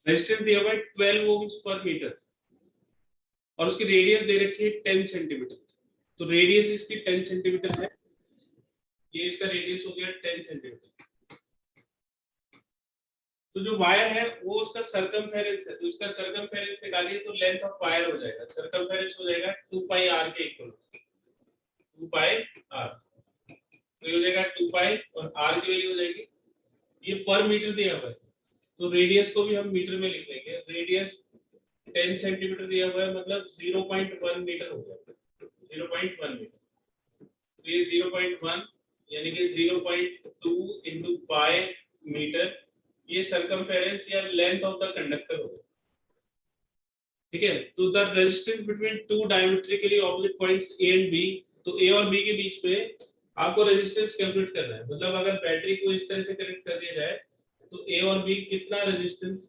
Resistance दिया हुआ है 12 ओम्स पर मीटर और उसकी रेडियस दे रखी है 10 सेंटीमीटर। तो रेडियस इसकी 10 सेंटीमीटर है, ये इसका रेडियस हो गया 10 सेंटीमीटर। तो जो वायर है वो उसका सर्कमफेरेंस है, तो इसका सर्कमफेरेंस निकालिए तो लेंथ ऑफ वायर हो जाएगा, सर्कमफेरेंस हो जाएगा 2 पाई r के इक्वल, 2 पाई r, तो ये हो जाएगा 2 पाई और r की वैल्यू हो जाएगी, ये पर मीटर दिया हुआ है तो रेडियस को भी हम मीटर में लिख लेंगे। रेडियस 10 सेंटीमीटर दिया हुआ है मतलब 0.1 मीटर हो जाएगा, 0.1 मीटर, तो ये 0.1 यानी कि 0.2 इंटू पाई मीटर, ये सर्कमफेरेंस या लेंथ ऑफ द कंडक्टर होगा। ठीक है, तो the resistance between two diametrically opposite points A and B, तो ए और बी के बीच में आपको रेजिस्टेंस कैलकुलेट करना है। मतलब अगर बैटरी को इस तरह से कनेक्ट कर दिया जाए तो ए और बी कितना रेजिस्टेंस,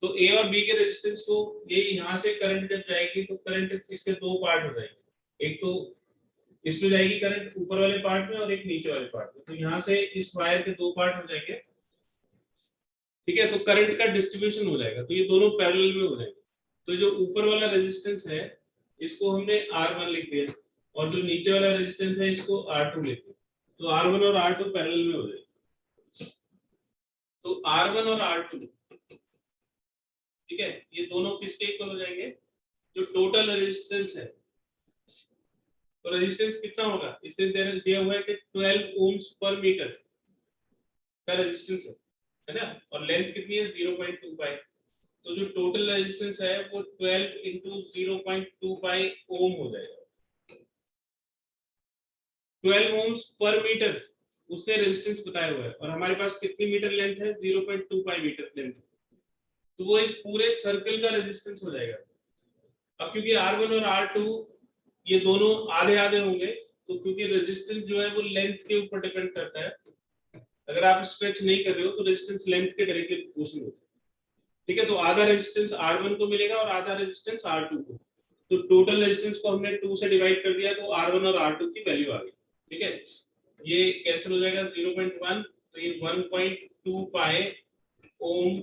तो ए और बी के रेजिस्टेंस को, ये यहाँ से करंट जब जाएगी तो करंट इसके दो पार्ट हो जाएंगे, एक तो इसमें जाएगी करंट ऊपर वाले पार्ट में और एक नीचे वाले पार्ट में, तो यहाँ से इस वायर के दो पार्ट हो जाएंगे। ठीक है, तो करंट का डिस्ट्रीब्यूशन हो जाएगा, तो ये दोनों पैरेलल में हो जाएंगे। तो जो ऊपर वाला रेजिस्टेंस है इसको हमने R1 लिख दिया और जो नीचे वाला रेजिस्टेंस है इसको R2 लिख दिया, तो R1 और R2 पैरेलल में हो जाएगा। तो R1 और R2, ठीक है, ये दोनों किसके इक्वल हो जाएंगे, जो टोटल रेजिस्टेंस है। तो रेजिस्टेंस कितना होगा, इससे दिया हुआ है कि 12 ओम्स पर मीटर का रेजिस्टेंस है ना, और लेंथ कितनी है 0.2 पाई, तो जो टोटल रेजिस्टेंस है वो 12 इंटू 0.2 पाई ओम हो जाएगा। 12 ओम्स पर मीटर उसने रेजिस्टेंस बताया हुआ है और हमारे पास कितनी मीटर लेंथ है, 0.2 पाई मीटर लेंथ, तो वो इस पूरे सर्कल का रेजिस्टेंस हो जाएगा। अब क्योंकि R1 और R2 ये दोनों आधे आधे होंगे, तो क्योंकि रेजिस्टेंस जो है वो लेंथ के ऊपर डिपेंड करता है, अगर आप स्ट्रेच नहीं कर रहे हो तो रेजिस्टेंस लेंथ के डायरेक्टली प्रोपोर्शनल होता है। ठीक है, तो आधा रेजिस्टेंस R1 को मिलेगा और आधा रेजिस्टेंस R2 को, तो टोटल रेजिस्टेंस को हमने 2 से डिवाइड कर दिया तो R1 और R2 की वैल्यू आ गई। ठीक है, ये कैंसिल हो जाएगा 0.1, तो ये 1.2 पाई ओम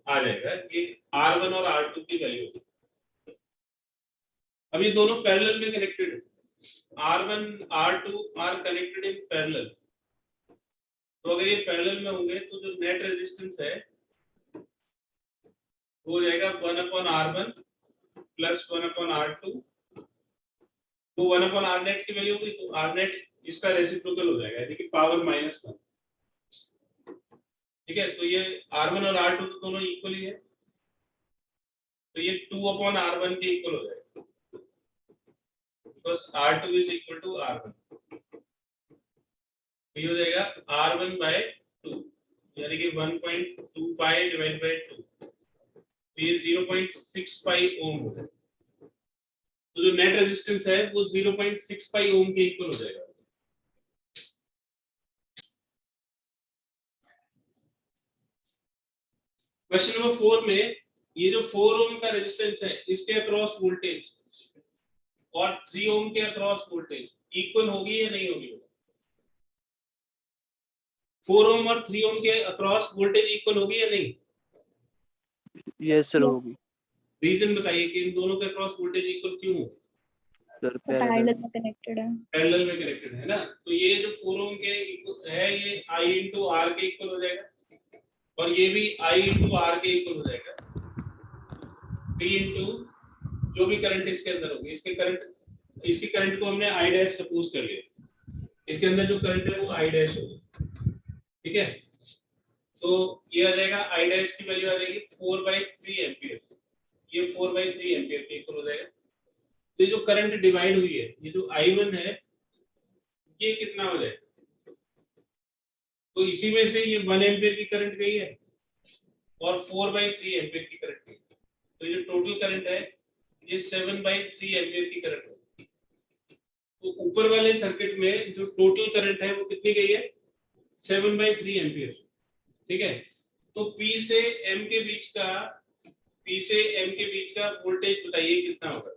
आ जाएगा, ये R1 और R2 की वैल्यू होगी। अब ये दोनों पैरेलल में कनेक्टेड है, R1 R2 are connected in parallel, तो अगर ये पैरेलल में होंगे तो जो नेट रेजिस्टेंस है वो हो जाएगा 1/R1 प्लस 1/R2, तो 1/R नेट की वैल्यू होगी, तो R नेट इसका रेसिप्रोकल हो जाएगा, यानी कि पावर -1। ठीक है, तो ये R1 और R2 तो दोनों इक्वल ही है, तो ये 2/R1 के इक्वल हो जाएगा, because R2 is equal to R1, ये हो जाएगा R1/2, यानी कि 1.2 पाई डिवाइड बाय 2, तो ये 0.6 पाई ओम हो जाएगा। तो जो नेट रेजिस्टेंस है वो 0.6 पाई ओम के इक्वल हो जाएगा। क्वेश्चन नंबर 4 में ये जो 4 ओम का रेजिस्टेंस है इसके अक्रॉस वोल्टेज और 3 ओम के अक्रॉस वोल्टेज इक्वल होगी या नहीं होगी। 4 ओम और 3 ओम के अक्रॉस वोल्टेज इक्वल होगी या नहीं। यस सर होगी। रीजन बताइए कि इन दोनों के अक्रॉस वोल्टेज इक्वल क्यों होगी। सर पैरेलल में कनेक्टेड है, पैरेलल में कनेक्टेड है ना, तो ये जो 4 ओम के है ये I into R के इक्वल हो जाएगा और ये भी I into R के इक्वल हो जाएगा, P into जो भी करंट इसके अंदर होगी, इसके करंट, इसकी करंट को हमने I डैश सपोज कर लिया, इसके अंदर जो करंट है वो I डैश होगी। ठीक है, तो ये आ जाएगा I डैश की वैल्यू आ जाएगी 4/3 एम्पियर, ये 4/3 एम्पियर के इक्वल हो जाएगा। तो जो करंट डिवाइड हुई है, ये जो I1 है ये कितना हो जाएगा, तो इसी में से ये 1 एम्पियर की करंट गई है और 4/3 एम्पियर की करंट गई, तो ये टोटल करंट है ये 7/3 एम्पियर की करंट है। तो ऊपर वाले सर्किट में जो टोटल करंट है वो कितनी गई है, 7/3 एम्पियर। ठीक है, तो P से M के बीच का वोल्टेज बताइए कितना होगा।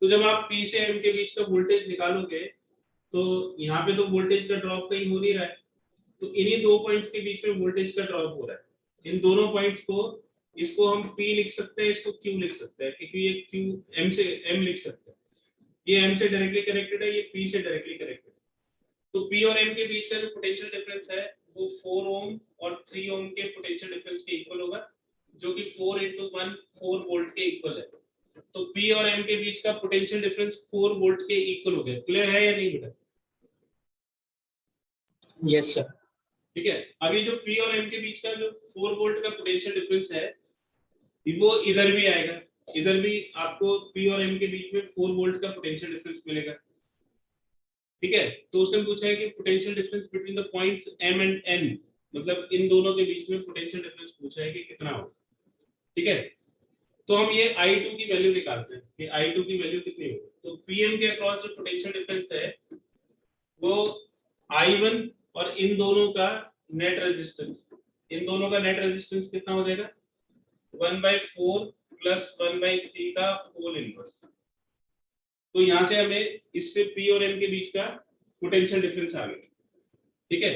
तो जब आप P से M के बीच का वोल्टेज निकालोगे तो यहाँ पे तो वोल्टेज का ड्रॉप कहीं हो नहीं रहा है, तो इन्हीं दो पॉइंट्स के बीच में वोल्टेज का ड्रॉप हो रहा है, इन दोनों पॉइंट्स को, इसको हम P लिख सकते हैं, इसको Q लिख सकते हैं, क्योंकि ये Q M से M लिख सकते हैं, ये M से डायरेक्टली कनेक्टेड है, ये P से डायरेक्टली कनेक्टेड है। तो P और M के बीच का जो पोटेंशियल डिफरेंस है वो 4 ओम और 3 ओम के पोटेंशियल डिफरेंस के इक्वल होगा, जो कि 4 × 1 4 वोल्ट के इक्वल है। तो P और M के बीच का पोटेंशियल डिफरेंस 4 वोल्ट के इक्वल हो गया। क्लियर है या नहीं बेटा? Yes sir. ठीक है, अभी जो P और M के बीच का जो 4 वोल्ट का पोटेंशियल डिफरेंस है वो इधर भी आएगा, इधर भी आपको P और M के बीच में 4 वोल्ट का पोटेंशियल डिफरेंस मिलेगा। ठीक है, तो उसने पूछा है कि potential difference between the points M and N, मतलब इन दोनों के बीच में पोटेंशियल डिफरेंस पूछा है कि कितना होगा। ठीक है, तो हम ये I2 की वैल्यू निकालते हैं कि I2 की वैल्यू कितनी होगी। तो PM के अक्रॉस जो पोटेंशियल डिफरेंस है वो I1 और इन दोनों का नेट रेजिस्टेंस, इन दोनों का नेट रेजिस्टेंस कितना हो जाएगा 1/4 प्लस 1/3 का होल इनवर्स। तो यहां से हमें इससे P और M के बीच का पोटेंशियल डिफरेंस आ गया। ठीक है,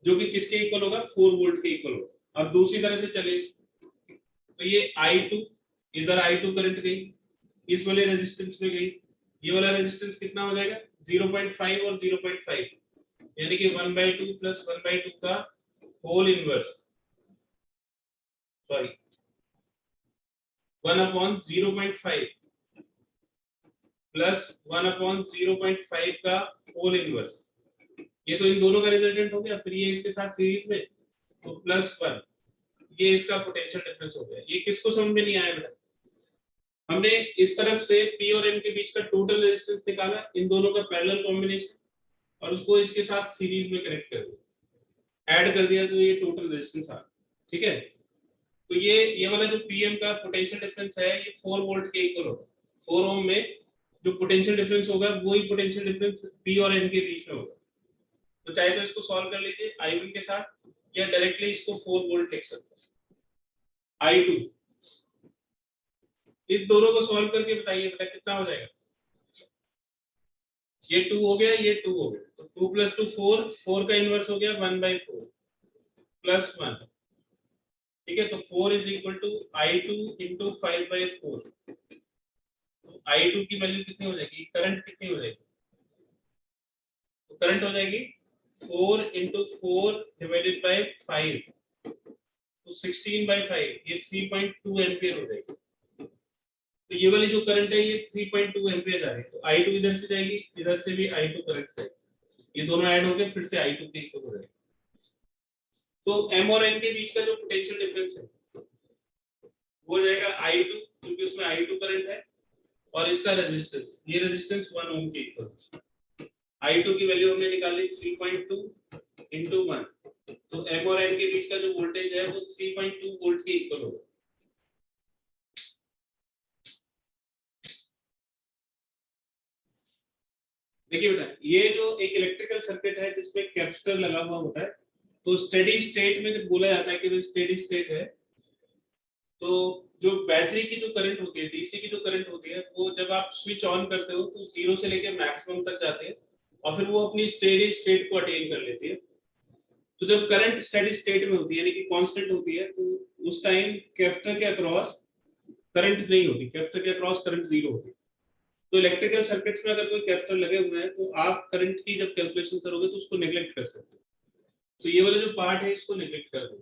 जो कि किसके इक्वल होगा 4 वोल्ट के इक्वल होगा। अब दूसरी तरह से चले तो ये I2, इधर I2 करंट गई, इस वाले रेजिस्टेंस में गई, ये वाला रेजिस्टेंस कितना हो जाएगा 0.5 और 0.5, यानी कि 1/2 प्लस 1/2 का होल इनवर्स, सॉरी 1/0.5 प्लस 1/0.5 का होल इनवर्स। ये तो इन दोनों का रिजल्टेंट हो गया, फिर ये इसके साथ सीरीज में तो +1, ये इसका पोटेंशियल डिफरेंस हो गया। ये किसको समझ में नहीं आया बेटा? हमने इस तरफ से P और M के बीच का टोटल रेजिस्टेंस निकाला, इन दोनों का पैरेलल कॉम्बिनेशन, और उसको इसके साथ सीरीज में कनेक्ट कर दिया, ऐड कर दिया, तो ये टोटल रेजिस्टेंस आ। ठीक है, तो ये वाला जो PM का पोटेंशियल डिफरेंस है ये 4 वोल्ट के इक्वल होगा। 4 ओम में जो पोटेंशियल डिफरेंस होगा वही पोटेंशियल डिफरेंस P और M के बीच में होगा। तो चाहे तो इसको सॉल्व कर लीजिए I1 के साथ, या डायरेक्टली इसको 4 वोल्ट लिख सकते हैं। I2, इन दोनों को सॉल्व करके बताइए बेटा कितना हो जाएगा। ये 2 हो गया, ये 2 हो गया, तो 2 + 2 4, 4 का इनवर्स हो गया 1/4 प्लस 1। ठीक है, तो 4 = I2 × 5/4। तो I2 की वैल्यू कितनी हो जाएगी, करंट कितनी हो जाएगी? तो करंट हो जाएगी 4 × 4 / 5, तो 16/5, ये 3.2 एम्पियर हो जाएगी। तो ये वाली जो करंट है ये 3.2 एम्पियर जा रही है, तो I2 इधर से जाएगी, इधर से भी I2 करंट जाएगी, ये दोनों ऐड होके फिर से I2 के इक्वल हो जाएगी। तो M और N के बीच का जो पोटेंशियल डिफरेंस है वो हो जाएगा I2, क्योंकि उसमें I2 करंट है, और इसका रेजिस्टेंस, ये रेजिस्टेंस 1 ओम के इक्वल। I2 की वैल्यू हमने निकाली 3.2 × 1, तो M और N के बीच का जो वोल्टेज है वो 3.2 वोल्ट के इक्वल होगा। देखिए बेटा, ये जो एक इलेक्ट्रिकल सर्किट है जिसमें कैपेसिटर लगा हुआ होता है, तो स्टेडी स्टेट में जब बोला जाता है कि स्टेडी स्टेट है, तो जो बैटरी की जो करंट होती है, डीसी की जो करंट होती है, वो जब आप स्विच ऑन करते हो तो 0 से लेकर मैक्सिमम तक जाते हैं, और फिर वो अपनी स्टेडी स्टेट को अटेन कर लेती है। तो जब करंट स्टेडी स्टेट में होती है, यानी कि कांस्टेंट होती है, तो उस टाइम कैपेसिटर के अक्रॉस करंट नहीं होती, कैपेसिटर के अक्रॉस करंट 0 होती है। तो इलेक्ट्रिकल सर्किट्स में अगर कोई कैपेसिटर लगे हुए हैं तो आप करंट की जब कैलकुलेशन करोगे तो उसको नेग्लेक्ट कर सकते हो। तो ये वाला जो पार्ट है इसको नेग्लेक्ट कर दो।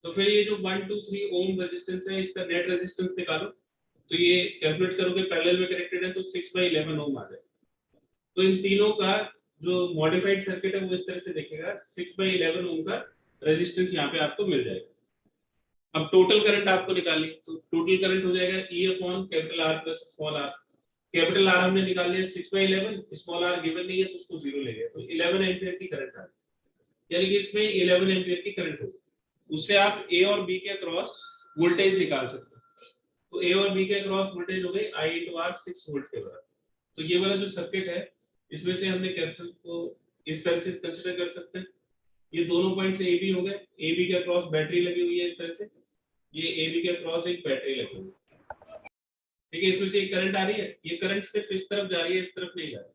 तो फिर ये जो 1 2 3 ओम रेजिस्टेंस है, इसका नेट रेजिस्टेंस निकालो, तो ये कैलकुलेट करोगे, पैरेलल में कनेक्टेड है, तो 6/11 ओम आ जाएगा। तो इन तीनों का जो मॉडिफाइड सर्किट है वो इस तरह से देखेगा, 6/11 ओम का रेजिस्टेंस यहाँ पे आपको मिल जाएगा। अब टोटल करंट आपको निकालनी, तो टोटल करंट हो जाएगा E/R + small r। Capital R हमने निकाल लिया 6/11, स्मॉल r गिवन नहीं है तो उसको 0 ले गया, तो 11 एम्पीयर की करंट आ गई, यानी कि इसमें 11 एम्पीयर की करंट होगी। उससे आप A और B के अक्रॉस वोल्टेज निकाल सकते हो। तो A और B के अक्रॉस वोल्टेज हो गई I × R 6 वोल्ट के बराबर। तो ये वाला जो सर्किट है इसमें से हमने कैपेसिटर को इस तरह से कंसीडर कर सकते हैं। ये दोनों पॉइंट्स AB हो गए, AB के अक्रॉस बैटरी लगी हुई है इस तरह से, ये AB के अक्रॉस एक बैटरी लगी हुई है। ठीक है, इसमें से एक करंट आ रही है, ये करंट सिर्फ इस तरफ जा रही है, इस तरफ नहीं जा रही,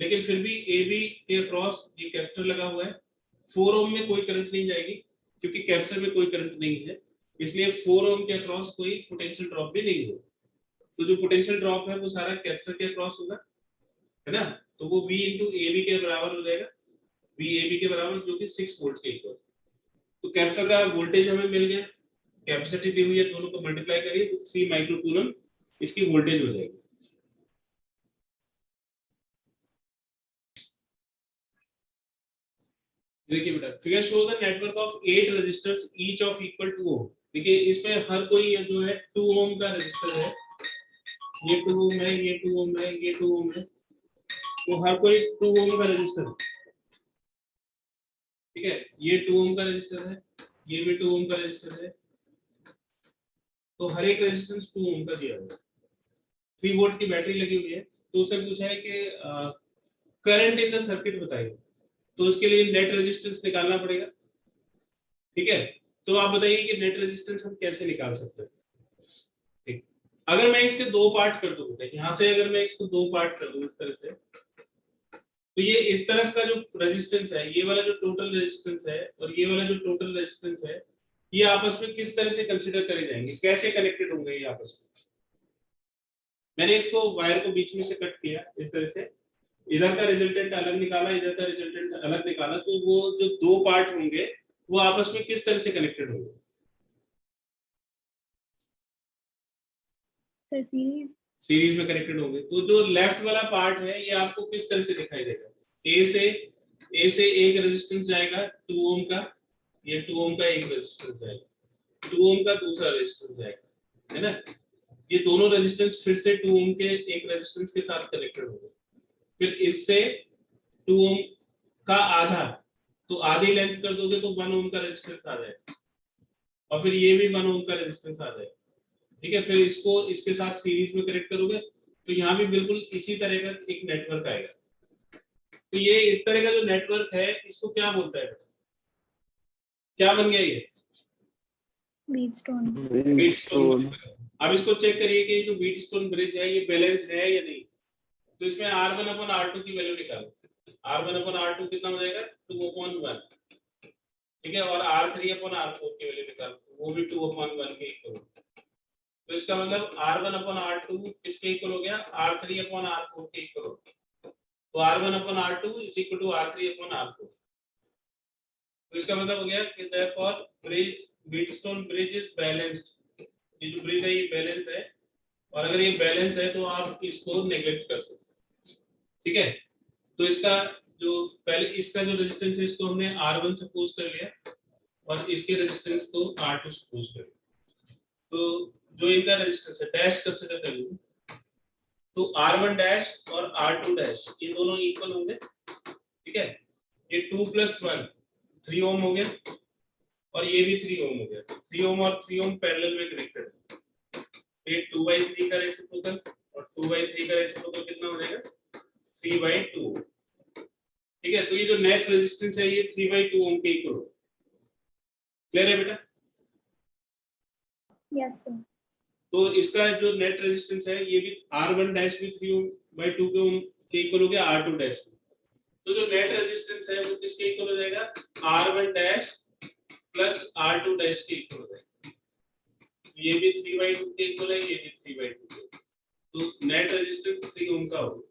लेकिन फिर भी AB के अक्रॉस ये कैपेसिटर लगा हुआ है, 4 ओम में कोई करंट नहीं जाएगी, क्योंकि कैपेसिटर में कोई करंट नहीं है, इसलिए 4 ओम के अक्रॉस कोई पोटेंशियल ड्रॉप भी नहीं होगा। तो जो पोटेंशियल ड्रॉप है वो सारा कैपेसिटर के अक्रॉस होगा, है ना। तो वो V इंटू ए बी के बराबर हो जाएगा, V ए बी के बराबर, जो कि 6 वोल्ट के इक्वल। तो कैपेसिटर का वोल्टेज हमें मिल गया, कैपेसिटी दी हुई है, दोनों को मल्टीप्लाई करिए तो 3 माइक्रो कूलम इसकी वोल्टेज हो जाएगी। देखिए बेटा, figure show the network of 8 resistors each of equal to ohm. देखिए इसमें हर कोई जो है 2 ओम का रेजिस्टर है, ये 2 ओम है, ये 2 ओम है, ये 2 ओम है, तो हर कोई 2 ओम का रेजिस्टर है, ठीक है। ये 2 ओम का रेजिस्टर है, ये भी 2 ओम का रेजिस्टर है, तो हर एक रेजिस्टेंस 2 ओम का दिया हुआ है। 3 वोल्ट की बैटरी लगी हुई है, तो उससे पूछा है कि करंट इन द सर्किट बताइए, तो उसके लिए नेट रेजिस्टेंस निकालना पड़ेगा, ठीक है। तो आप बताइए कि नेट रेजिस्टेंस हम कैसे निकाल सकते हैं, ठीक। अगर मैं इसके दो पार्ट कर दूं, यहां से अगर मैं इसको दो पार्ट कर दूं इस तरह से, तो ये इस तरफ का जो रेजिस्टेंस है, ये वाला जो टोटल रेजिस्टेंस है और ये वाला जो टोटल रेजिस्टेंस है, ये आपस में किस तरह से कंसीडर करे जाएंगे, कैसे कनेक्टेड होंगे ये आपस में। मैंने इसको वायर को बीच में से कट किया इस तरह से, इधर का रिजल्टेंट अलग निकाला, इधर का रिजल्टेंट अलग निकाला, तो वो जो दो पार्ट होंगे वो आपस में किस तरह से कनेक्टेड होंगे। सर सीरीज में कनेक्टेड होंगे। तो जो लेफ्ट वाला पार्ट है ये आपको किस तरह से दिखाई देगा, ए से एक रेजिस्टेंस जाएगा 2 ओम का, ये 2 ओम का एक रेजिस्टेंस जाएगा, 2 ओम का दूसरा रेजिस्टेंस जाएगा, है ना। ये दोनों रेजिस्टेंस फिर से 2 ओम के एक रेजिस्टेंस के साथ कनेक्टेड होंगे, फिर इससे 2 ओम का आधा, तो आधी लेंथ कर दोगे तो 1 ओम का रेजिस्टेंस आ जाएगा, और फिर ये भी 1 ओम का रेजिस्टेंस आ जाएगा, ठीक है। फिर इसको इसके साथ सीरीज में कनेक्ट करोगे तो यहाँ भी बिल्कुल इसी तरह का एक नेटवर्क आएगा। तो ये इस तरह का जो नेटवर्क है इसको क्या बोलता है, क्या बन गया ये, व्हीटस्टोन। अब इसको चेक करिए कि जो व्हीटस्टोन ब्रिज है ये बैलेंस्ड है या नहीं। तो इसमें R1/R2 की वैल्यू निकालो, R1/R2 कितना हो जाएगा 2/1, ठीक है, और R3/R4 की वैल्यू निकालो, वो भी 2/1 के इक्वल। तो इसका मतलब R1/R2 किसके इक्वल हो गया, R3/R4 के इक्वल हो गया। तो R1/R2 is equal to R3/R4। तो इसका मतलब हो गया कि therefore bridge, Wheatstone bridge is balanced. ये जो ब्रिज है ये बैलेंस्ड है, और अगर ये बैलेंस्ड है तो आप इसको नेग्लेक्ट कर सकते हैं, ठीक है। तो इसका जो पहले इसका जो रेजिस्टेंस है इसको हमने R1 सपोज कर लिया, और इसके रेजिस्टेंस को R2 सपोज कर लिया। तो जो इनका रेजिस्टेंस है डैश कंसीडर कर लीजिए, तो R1 डैश और R2 डैश ये दोनों इक्वल होंगे, ठीक है। ये 2 + 1 3 ओम हो गया, और ये भी 3 ओम हो गया। 3 ओम और 3 ओम पैरेलल में कनेक्टेड है। ये 2/3 का रेसिप्रोकल, और 2/3 का रेसिप्रोकल कितना हो जाएगा 3/2, ठीक है। तो ये जो नेट रेजिस्टेंस है ये 3/2 ओम के इक्वल होगा। क्लियर है बेटा? Yes sir. तो इसका जो नेट रेजिस्टेंस है ये भी R1 डैश भी 3/2 के ओम के इक्वल हो गया R2 डैश। तो जो नेट रेजिस्टेंस है वो किसके इक्वल हो जाएगा, R1 dash plus R2 dash के इक्वल हो जाएगा। ये भी 3/2 के इक्वल है, ये भी 3/2 के। तो नेट रेजिस्टेंस 3 ओम का होगा।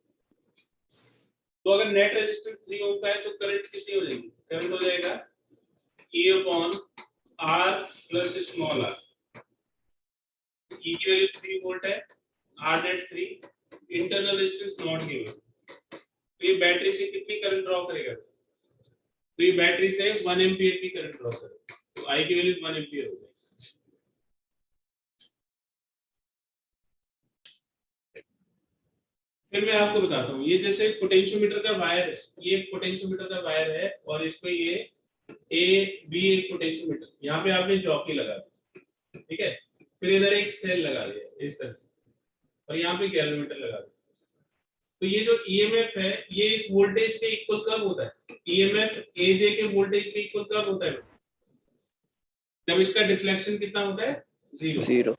तो अगर नेट रेजिस्टेंस 3 ओम का है तो करंट कितनी हो जाएगी, करंट हो जाएगा E/R plus small r। E की वैल्यू 3 वोल्ट है, R net 3, internal resistance not given. तो ये बैटरी से कितनी करंट ड्रॉ करेगा, तो ये बैटरी से 1 एम्पीयर की करंट ड्रॉ करेगा। तो I की वैल्यू 1 एम्पीयर हो जाएगी। फिर मैं आपको बताता हूँ, ये जैसे पोटेंशियोमीटर का वायर है, ये एक पोटेंशियोमीटर का वायर है, और इसको ये A B एक पोटेंशियोमीटर, यहाँ पे आपने जॉकी लगा दिया, ठीक है। फिर इधर एक सेल लगा दिया इस तरह से, और यहाँ पे गैल्वेनोमीटर लगा दिया। तो ये जो EMF है ये इस वोल्टेज के इक्वल कब होता है, EMF AJ के वोल्टेज के इक्वल कब होता है, जब इसका डिफ्लेक्शन कितना होता है 0।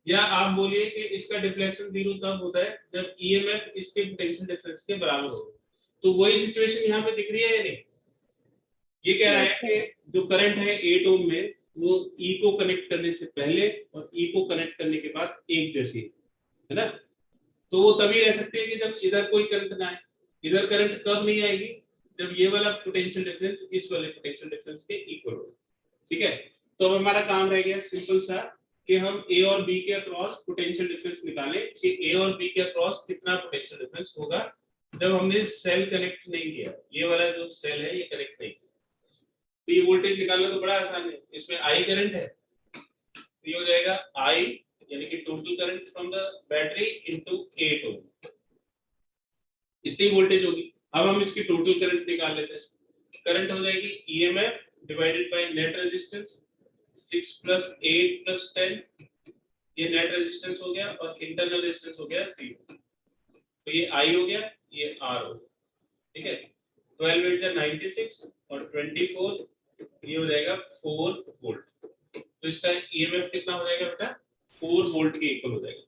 या आप बोलिए कि इसका डिफ्लेक्शन 0 तब होता है जब EMF इसके पोटेंशियल डिफरेंस के बराबर हो। तो वही सिचुएशन यहाँ पे दिख रही है या नहीं, ये कह रहा है कि जो करंट है 8 ओम में वो ई को कनेक्ट करने से पहले और ई को कनेक्ट करने के बाद एक जैसी है ना। तो वो तभी रह सकती है कि जब इधर कोई करंट ना आए। इधर करंट कब नहीं आएगी, जब ये वाला पोटेंशियल डिफरेंस इस वाले पोटेंशियल डिफरेंस के इक्वल हो। ठीक है, तो अब हमारा काम रह गया सिंपल सा कि हम ए और बी के अक्रॉस पोटेंशियल डिफरेंस निकालें कि ए और बी के अक्रॉस कितना पोटेंशियल डिफरेंस होगा जब हमने सेल कनेक्ट नहीं किया। ये वाला जो सेल है ये कनेक्ट नहीं किया, तो ये वोल्टेज निकालना तो बड़ा आसान है। इसमें आई करंट है, तो ये हो जाएगा आई यानी कि total current from the battery into 8 ओम, इतनी वोल्टेज होगी। अब हम इसकी टोटल करंट निकाल लेते हैं। करंट हो जाएगी EMF divided by net resistance 6 + 8 + 10, ये नेट रेजिस्टेंस हो गया और इंटरनल रेजिस्टेंस हो गया 0। तो ये आई हो गया, ये आर हो गया। ठीक है, 12 × 96 और 24, ये हो जाएगा 4 वोल्ट। तो इसका ईएमएफ कितना हो जाएगा बेटा, 4 वोल्ट के इक्वल हो जाएगा।